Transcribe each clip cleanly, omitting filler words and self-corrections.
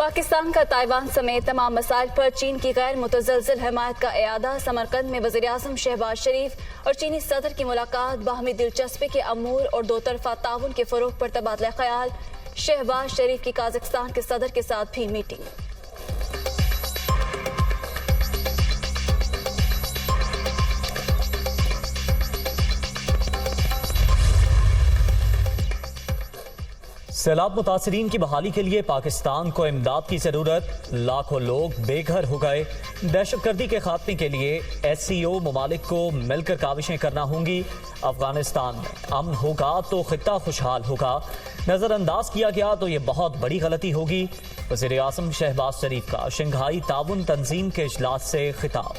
पाकिस्तान का ताइवान समेत तमाम मसाइल पर चीन की गैर मुतज़लज़ल हिमायत का इयादा। समरकंद में वज़ीर-ए-आज़म शहबाज शरीफ और चीनी सदर की मुलाकात। बाहमी दिलचस्पी के अमूर और दो तरफा ताउन के फ़रोग़ पर तबादला ख्याल। शहबाज शरीफ की काज़ाख्स्तान के सदर के साथ भी मीटिंग। सैलाब मुतासरीन की बहाली के लिए पाकिस्तान को इमदाद की जरूरत। लाखों लोग बेघर हो गए। दहशतगर्दी के खात्मे के लिए SCO ममालिक को मिलकर काविशें करना होंगी। अफगानिस्तान में अमन होगा तो खित्ता खुशहाल होगा। नजरअंदाज किया गया तो ये बहुत बड़ी गलती होगी। वज़ीर-ए-आज़म शहबाज शरीफ का शंघाई ताउन तंजीम के इजलास से खिताब।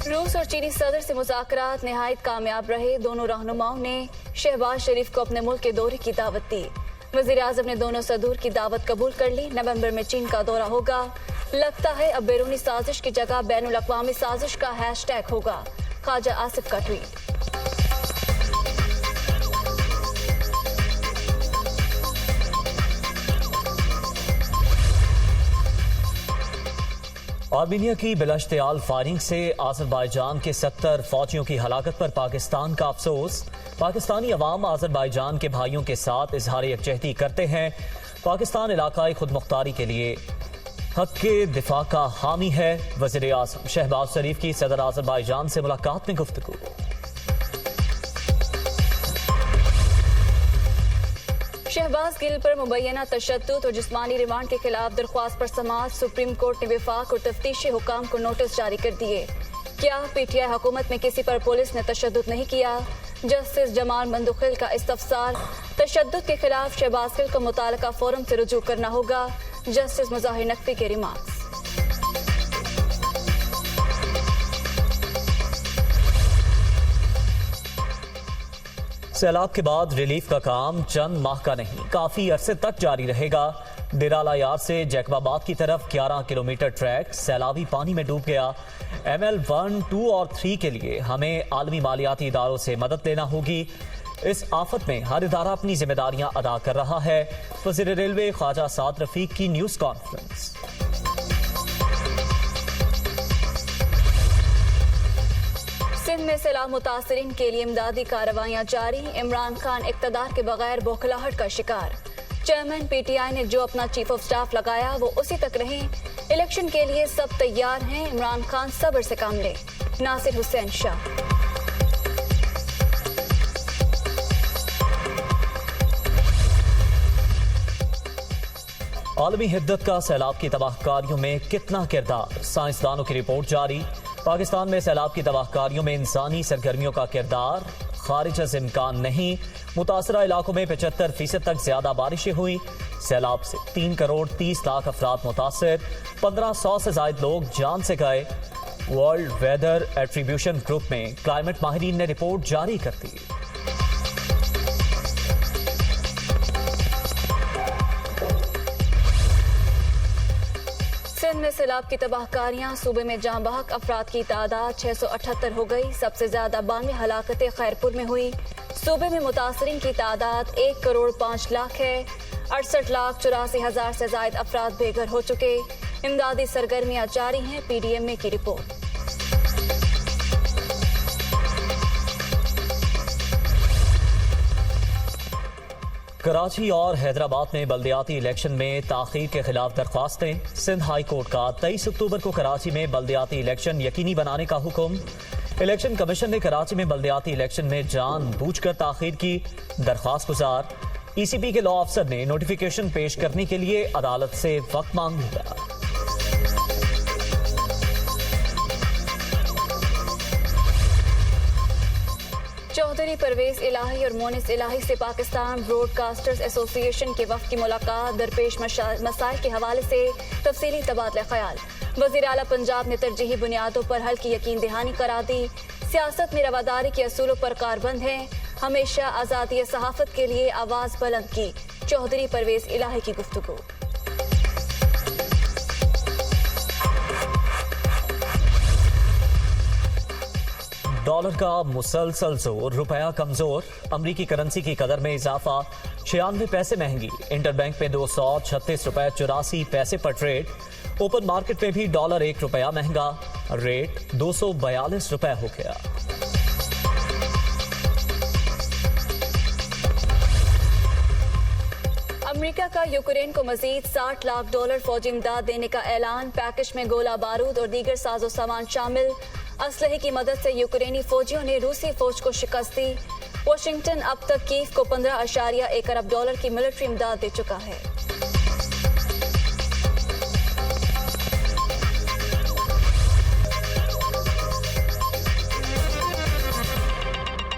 रूस और चीनी सदर से मुज़ाकरात निहायत कामयाब रहे। दोनों रहनुमाओं ने शहबाज शरीफ को अपने मुल्क के दौरे की दावत दी। वज़ीर-ए-आज़म ने दोनों सदूर की दावत कबूल कर ली। नवंबर में चीन का दौरा होगा। लगता है अब बैरूनी साजिश की जगह बैनुल अक़वामी साजिश का हैशटैग होगा। ख्वाजा आसिफ का ट्वीट। आर्मीनिया की बिलाश्तियाल फायरिंग से आज़रबाईजान के 70 फौजियों की हलाकत पर पाकिस्तान का अफसोस। पाकिस्तानी अवाम आज़रबाईजान के भाइयों के साथ इजहार यकजहती करते हैं। पाकिस्तान इलाकाई खुदमुख्तारी के लिए हक के दिफा का हामी है। वज़ीर-ए-आज़म शहबाज शरीफ की सदर आज़रबाईजान से मुलाकात में गुफ्तगू। शहबाज गिल पर मुबैना तशद्दुद और जिस्मानी रिमांड के खिलाफ दरख्वास्त पर समाअत। सुप्रीम कोर्ट ने वफाक और तफ्तीशी हुकाम को नोटिस जारी कर दिए। क्या PTI हुकूमत में किसी पर पुलिस ने तशद्दुद नहीं किया? जस्टिस जमाल मंदुखिल का इस्तफसार। तशद्दुद के खिलाफ शहबाज गिल को मुताल्लिका फोरम से रुजू करना होगा। जस्टिस मुज़ाहिर नकवी के रिमार्क्स। सैलाब के बाद रिलीफ का काम चंद माह का नहीं, काफी अरसे तक जारी रहेगा। डेराला यार से जैकबाबाद की तरफ 11 किलोमीटर ट्रैक सैलाबी पानी में डूब गया। ML 1, 2 और 3 के लिए हमें आलमी मालियाती इदारों से मदद लेना होगी। इस आफत में हर इदारा अपनी जिम्मेदारियां अदा कर रहा है। वज़ीर रेलवे ख्वाजा साद रफीक की न्यूज कॉन्फ्रेंस। सिंध में सैलाब मुतासरीन के लिए इमदादी कार्रवाइयां जारी। इमरान खान इक़्तिदार के बगैर बौखलाहट का शिकार। चेयरमैन PTI ने जो अपना चीफ ऑफ स्टाफ लगाया वो उसी तक रहे। इलेक्शन के लिए सब तैयार हैं। इमरान खान सब्र से काम ले। नासिर हुसैन शाह। आलमी हिद्दत का सैलाब की तबाहकारियों में कितना किरदार? साइंसदानों की रिपोर्ट जारी। पाकिस्तान में सैलाब की तबाहकारियों में इंसानी सरगर्मियों का किरदार खारिज अज़ इम्कान नहीं। मुतासरा इलाकों में 75% तक ज्यादा बारिशें हुई। सैलाब से 3 करोड़ 30 लाख अफराद मुतासर। 1500 से ज्यादा लोग जान से गए। वर्ल्ड वेदर एट्रीब्यूशन ग्रुप में क्लाइमेट माहिरीन ने रिपोर्ट जारी कर दी। सिंध में सैलाब की तबाहकारियां। सूबे में जाँ बहक अफराद की तादाद 678 हो गई। सबसे ज्यादा 92 हलाकतें खैरपुर में हुई। सूबे में मुतासरीन की तादाद 1 करोड़ 5 लाख है। 68,84,000 से ज्यादा अफराद बेघर हो चुके। इमदादी सरगर्मियां जारी हैं। PDMA की रिपोर्ट। कराची और हैदराबाद में बल्दियाती इलेक्शन में ताखीर के खिलाफ दरख्वास्तें। सिंध हाई कोर्ट का 23 अक्टूबर को कराची में बल्दियाती इलेक्शन यकीनी बनाने का हुक्म। इलेक्शन कमीशन ने कराची में बल्दियाती इलेक्शन में जानबूझकर ताखीर की। दरख्वास्त गुजार ECP के लॉ अफसर ने नोटिफिकेशन पेश करने के लिए अदालत से वक्त मांग लिया। चौधरी परवेज इलाही और मोनिस इलाही से पाकिस्तान ब्रॉडकास्टर्स एसोसिएशन के वफ़द की मुलाकात। दरपेश मसाइल के हवाले से तफसीली तबादला ख्याल। वज़ीर आला पंजाब ने तरजीही बुनियादों पर हल की यकीन दहानी करा दी। सियासत में रवादारी के असूलों पर कारबंद है। हमेशा आज़ादी सहाफ़त के लिए आवाज़ बुलंद की। चौधरी परवेज इलाही की गुफ्तगू। डॉलर का मुसलसल जोर, रुपया कमजोर, अमरीकी करेंसी की कदर में इजाफा, 96 पैसे महंगी, इंटरबैंक में 236 रुपए 84 पैसे पर ट्रेड। ओपन मार्केट में भी डॉलर 1 रुपया महंगा, रेट 242 रुपए हो गया। अमेरिका का यूक्रेन को मजीद $60 लाख फौजी इमदाद देने का ऐलान, पैकेज में गोला बारूद और दीगर साजो सामान शामिल। असलहे की मदद से यूक्रेनी फौजियों ने रूसी फौज को शिकस्त दी। वाशिंगटन अब तक कीव को $15.1 अरब की मिलिट्री इमदाद दे चुका है।